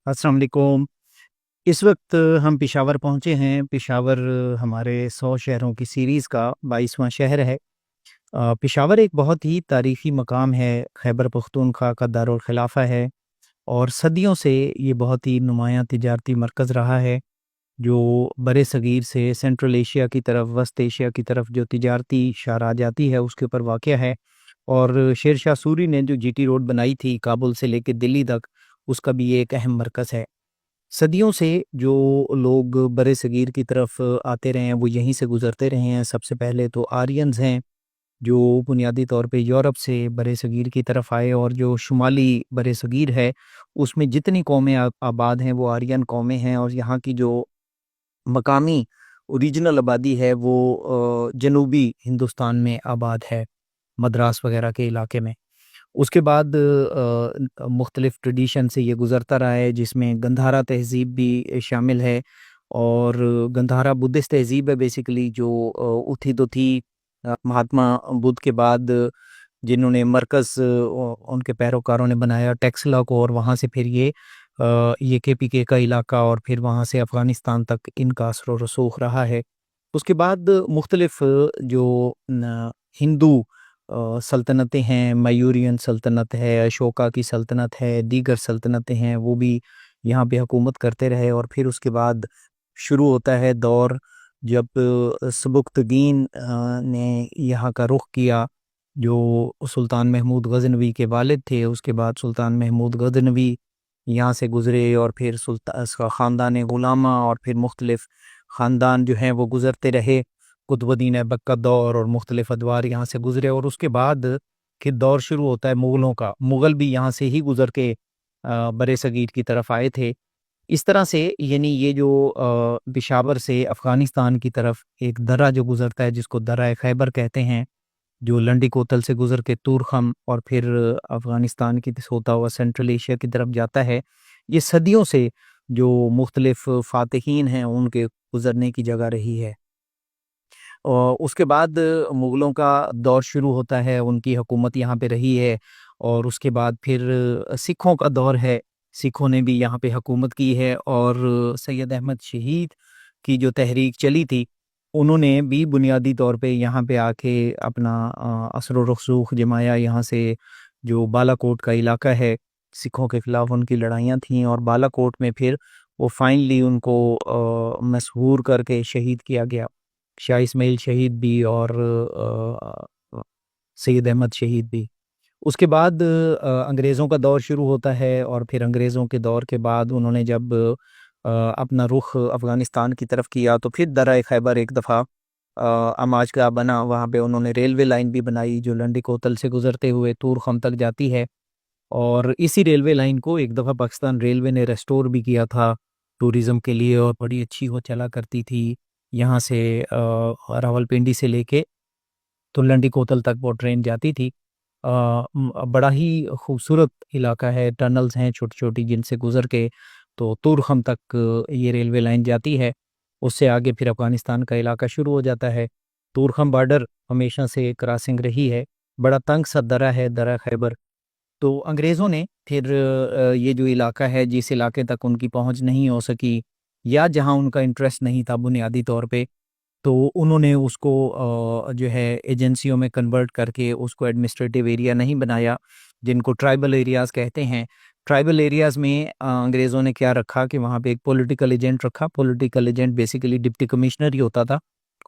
अस्सलाम वालेकुम। इस वक्त हम पेशावर पहुँचे हैं। पेशावर हमारे 100 शहरों की सीरीज़ का 22वां शहर है। पेशावर एक बहुत ही तारीख़ी मकाम है, खैबर पख्तूनख्वा का दारुल ख़िलाफ़ा है और सदियों से ये बहुत ही नुमायाँ तिजारती मरकज़ रहा है, जो बरे-सग़ीर से सेंट्रल एशिया की तरफ, वस्त एशिया की तरफ जो तिजारती शाहराह जाती है, उसके ऊपर वाक़या है। और शेर शाह सूरी ने जो जीटी रोड बनाई थी काबुल से लेके दिल्ली तक, उसका भी ये एक अहम मरकज़ है। सदियों से जो लोग बरे-सग़ीर की तरफ आते रहे हैं, वो यहीं से गुज़रते रहे हैं। सबसे पहले तो आर्यन्स हैं, जो बुनियादी तौर पे यूरोप से बरे-सग़ीर की तरफ आए और जो शुमाली बरे-सग़ीर है, उसमें जितनी कौमें आबाद हैं, वो आर्यन कौमें हैं और यहाँ की जो मकामी ओरिजिनल आबादी है, वो जनूबी हिंदुस्तान में आबाद है, मद्रास वग़ैरह के इलाके में। उसके बाद मुख्तलिफ़ ट्रेडिशन से ये गुज़रता रहा है, जिसमें गंधारा तहज़ीब भी शामिल है और गंधारा बुद्धिस्ट तहज़ीब है बेसिकली, जो उठी तो थी महात्मा बुद्ध के बाद जिन्होंने मरकज़ उनके पैरोकारों ने बनाया टेक्सला को, और वहाँ से फिर ये केपीके का इलाका और फिर वहाँ से अफ़गानिस्तान तक इनका असर व रसूख़ रहा है। उसके बाद मुख्तलिफ़ जो हिंदू सल्तनतें हैं, मयूरियन सल्तनत है, अशोका की सल्तनत है, दीगर सल्तनतें हैं, वो भी यहाँ पे हुकूमत करते रहे। और फिर उसके बाद शुरू होता है दौर जब सबुक्तगीन ने यहाँ का रुख किया, जो सुल्तान महमूद गज़नवी के वालिद थे। उसके बाद सुल्तान महमूद गज़नवी यहाँ से गुज़रे और फिर ख़ानदान गुलामा और फिर मुख्तलिफ़ ख़ानदान जो हैं वो गुज़रते रहे। कुतुबुद्दीन ऐबक का दौर और मुख्तलिफ़ अदवार यहाँ से गुज़रे और उसके बाद फिर दौर शुरू होता है मुग़लों का। मुग़ल भी यहाँ से ही गुज़र के बरे-सग़ीर की तरफ आए थे। इस तरह से यानी ये जो पेशावर से अफ़गानिस्तान की तरफ एक दर्रा जो गुज़रता है, जिसको दर्रा खैबर कहते हैं, जो लंडी कोतल से गुज़र के तूरखम और फिर अफ़गानिस्तान की तरफ होता हुआ सेंट्रल एशिया की तरफ जाता है। ये सदियों से जो मुख्तलिफ़ फ़ातिहीन हैं, उनके गुज़रने की जगह रही है। उसके बाद मुग़लों का दौर शुरू होता है, उनकी हुकूमत यहाँ पे रही है और उसके बाद फिर सिखों का दौर है। सिखों ने भी यहाँ पे हुकूमत की है और सैयद अहमद शहीद की जो तहरीक चली थी, उन्होंने भी बुनियादी तौर पे यहाँ पे आके अपना असर व रसूख़ जमाया। यहाँ से जो बालाकोट का इलाका है, सिखों के ख़िलाफ़ उनकी लड़ाइयाँ थीं और बालाकोट में फिर वो फाइनली उनको मसहूर करके शहीद किया गया। शाह इस्माइल शहीद भी और सैयद अहमद शहीद भी। उसके बाद अंग्रेज़ों का दौर शुरू होता है और फिर अंग्रेज़ों के दौर के बाद उन्होंने जब अपना रुख अफ़गानिस्तान की तरफ किया, तो फिर दर्रा खैबर एक दफ़ा अमाज का बना। वहाँ पे उन्होंने रेलवे लाइन भी बनाई, जो लंडी कोतल से गुज़रते हुए तूरखम तक जाती है। और इसी रेलवे लाइन को एक दफ़ा पाकिस्तान रेलवे ने रेस्टोर भी किया था टूरिज़्म के लिए और बड़ी अच्छी वो चला करती थी। यहाँ से रावलपिंडी से लेके तो लंडी कोतल तक वो ट्रेन जाती थी। बड़ा ही खूबसूरत इलाका है, टनल्स हैं छोटी-छोटी जिनसे गुज़र के तो तूरखम तक ये रेलवे लाइन जाती है। उससे आगे फिर अफ़गानिस्तान का इलाका शुरू हो जाता है। तूरखम बॉर्डर हमेशा से क्रॉसिंग रही है। बड़ा तंग सा दर्रा है, दर्रा खैबर। तो अंग्रेज़ों ने फिर ये जो इलाका है, जिस इलाके तक उनकी पहुँच नहीं हो सकी या जहाँ उनका इंटरेस्ट नहीं था बुनियादी तौर पे, तो उन्होंने उसको जो है एजेंसियों में कन्वर्ट करके उसको एडमिनिस्ट्रेटिव एरिया नहीं बनाया, जिनको ट्राइबल एरियाज़ कहते हैं। ट्राइबल एरियाज़ में अंग्रेज़ों ने क्या रखा कि वहाँ पे एक पॉलिटिकल एजेंट रखा। Political agent basically deputy commissioner ही होता था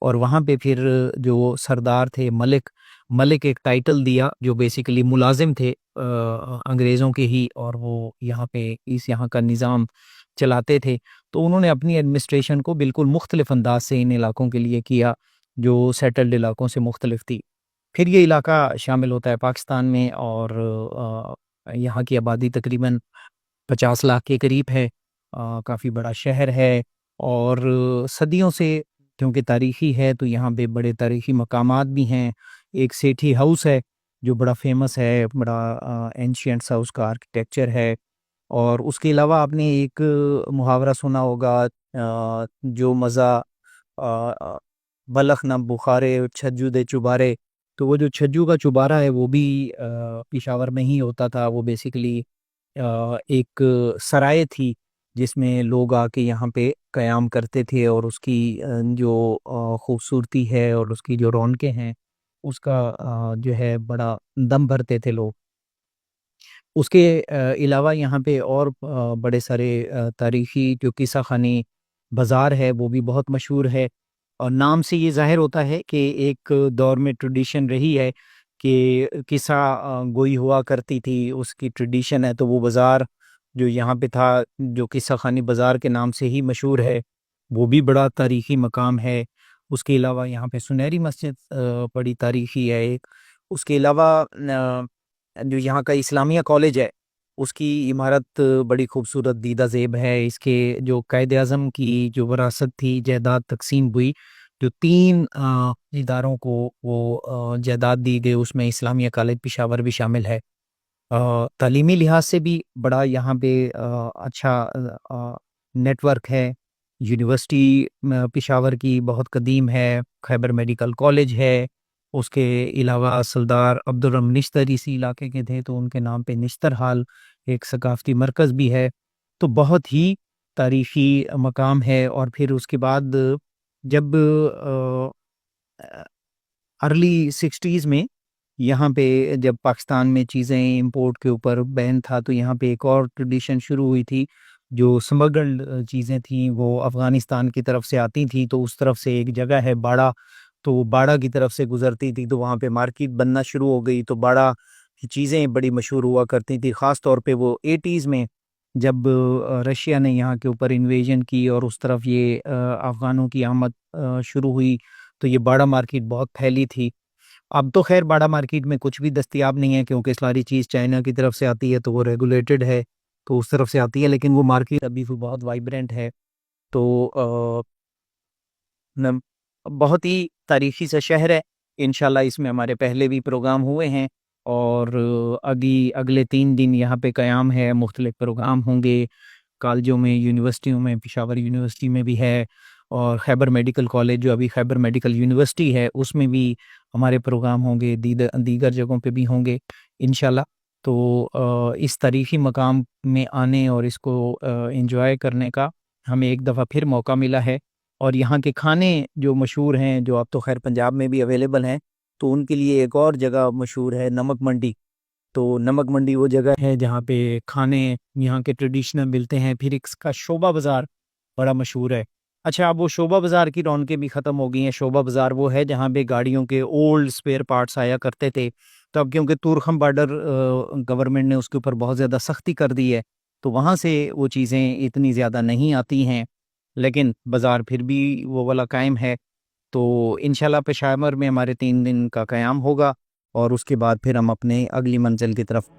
और वहाँ पे फिर जो सरदार थे, मलिक मलिक एक टाइटल दिया, जो बेसिकली मुलाजिम थे अंग्रेज़ों के ही, और वो यहाँ पे यहाँ का निज़ाम चलाते थे। तो उन्होंने अपनी एडमिनिस्ट्रेशन को बिल्कुल मुख्तलिफ अंदाज से इन इलाकों के लिए किया, जो सेटल्ड इलाकों से मुख्तलिफ थी। फिर ये इलाका शामिल होता है पाकिस्तान में और यहाँ की आबादी तकरीबन 50 लाख के करीब है। काफ़ी बड़ा शहर है और सदियों से क्योंकि तारीख़ी है, तो यहाँ पे बड़े तारीख़ी मकामात भी हैं। एक सेठी हाउस है, जो बड़ा फ़ेमस है, बड़ा एंशिएंट सा उसका आर्किटेक्चर है। और उसके अलावा आपने एक मुहावरा सुना होगा, जो मज़ा बलख ना बुखारे छज्जू दे चुबारे। तो वो जो छज्जू का चुबारा है, वो भी पेशावर में ही होता था। वो बेसिकली एक सराय थी جس میں لوگ آ کے یہاں پہ قیام کرتے تھے، اور اس کی جو خوبصورتی ہے اور اس کی جو رونقیں ہیں اس کا جو ہے بڑا دم بھرتے تھے لوگ۔ اس کے علاوہ یہاں پہ اور بڑے سارے تاریخی جو قصہ خانی بازار ہے وہ بھی بہت مشہور ہے، اور نام سے یہ ظاہر ہوتا ہے کہ ایک دور میں ٹریڈیشن رہی ہے کہ قصہ گوئی ہوا کرتی تھی، اس کی ٹریڈیشن ہے۔ تو وہ بازار جو یہاں پہ تھا، جو قصہ خانی بازار کے نام سے ہی مشہور ہے، وہ بھی بڑا تاریخی مقام ہے۔ اس کے علاوہ یہاں پہ سنہری مسجد بڑی تاریخی ہے ایک۔ اس کے علاوہ جو یہاں کا اسلامیہ کالج ہے اس کی عمارت بڑی خوبصورت دیدہ زیب ہے۔ اس کے جو قائد اعظم کی جو وراثت تھی، جائیداد تقسیم ہوئی، جو 3 اداروں کو وہ جائیداد دی گئی، اس میں اسلامیہ کالج پشاور بھی شامل ہے۔ تعلیمی لحاظ سے بھی بڑا یہاں پہ اچھا نیٹ ورک ہے۔ یونیورسٹی پشاور کی بہت قدیم ہے، خیبر میڈیکل کالج ہے۔ اس کے علاوہ سردار عبدالرحمن نشتر اسی علاقے کے تھے، تو ان کے نام پہ نشتر ہال ایک ثقافتی مرکز بھی ہے۔ تو بہت ہی تاریخی مقام ہے۔ اور پھر اس کے بعد جب ارلی 60s میں یہاں پہ جب پاکستان میں چیزیں امپورٹ کے اوپر بین تھا، تو یہاں پہ ایک اور ٹریڈیشن شروع ہوئی تھی۔ جو سمگلڈ چیزیں تھیں وہ افغانستان کی طرف سے آتی تھیں، تو اس طرف سے ایک جگہ ہے باڑہ، تو وہ باڑہ کی طرف سے گزرتی تھی، تو وہاں پہ مارکیٹ بننا شروع ہو گئی، تو باڑہ کی چیزیں بڑی مشہور ہوا کرتی تھی۔ خاص طور پہ وہ 80s میں جب رشیا نے یہاں کے اوپر انویژن کی اور اس طرف یہ افغانوں کی آمد شروع ہوئی، تو یہ باڑہ مارکیٹ بہت پھیلی تھی۔ اب تو خیر باڑہ مارکیٹ میں کچھ بھی دستیاب نہیں ہے، کیونکہ ساری چیز چائنا کی طرف سے آتی ہے، تو وہ ریگولیٹڈ ہے، تو اس طرف سے آتی ہے، لیکن وہ مارکیٹ ابھی بھی بہت وائبرنٹ ہے۔ تو بہت ہی تاریخی سا شہر ہے۔ انشاءاللہ اس میں ہمارے پہلے بھی پروگرام ہوئے ہیں، اور اگلے 3 دن یہاں پہ قیام ہے، مختلف پروگرام ہوں گے کالجوں میں، یونیورسٹیوں میں، پشاور یونیورسٹی میں بھی ہے، اور خیبر میڈیکل کالج جو ابھی خیبر میڈیکل یونیورسٹی ہے اس میں بھی ہمارے پروگرام ہوں گے، دیگر جگہوں پہ بھی ہوں گے انشاءاللہ۔ تو اس تاریخی مقام میں آنے اور اس کو انجوائے کرنے کا ہمیں ایک دفعہ پھر موقع ملا ہے۔ اور یہاں کے کھانے جو مشہور ہیں، جو اب تو خیر پنجاب میں بھی اویلیبل ہیں، تو ان کے لیے ایک اور جگہ مشہور ہے، نمک منڈی۔ تو نمک منڈی وہ جگہ ہے جہاں پہ کھانے یہاں کے ٹریڈیشنل ملتے ہیں۔ پھر اس کا شعبہ بازار بڑا مشہور ہے۔ اچھا، اب وہ شعبہ بازار کی رونقیں بھی ختم ہو گئی ہیں۔ شعبہ بازار وہ ہے جہاں پہ گاڑیوں کے اولڈ سپیئر پارٹس آیا کرتے تھے، تو اب کیونکہ تورخم بارڈر گورنمنٹ نے اس کے اوپر بہت زیادہ سختی کر دی ہے، تو وہاں سے وہ چیزیں اتنی زیادہ نہیں آتی ہیں، لیکن بازار پھر بھی وہ والا قائم ہے۔ تو انشاءاللہ پشاور میں ہمارے 3 دن کا قیام ہوگا، اور اس کے بعد پھر ہم اپنے اگلی منزل کی طرف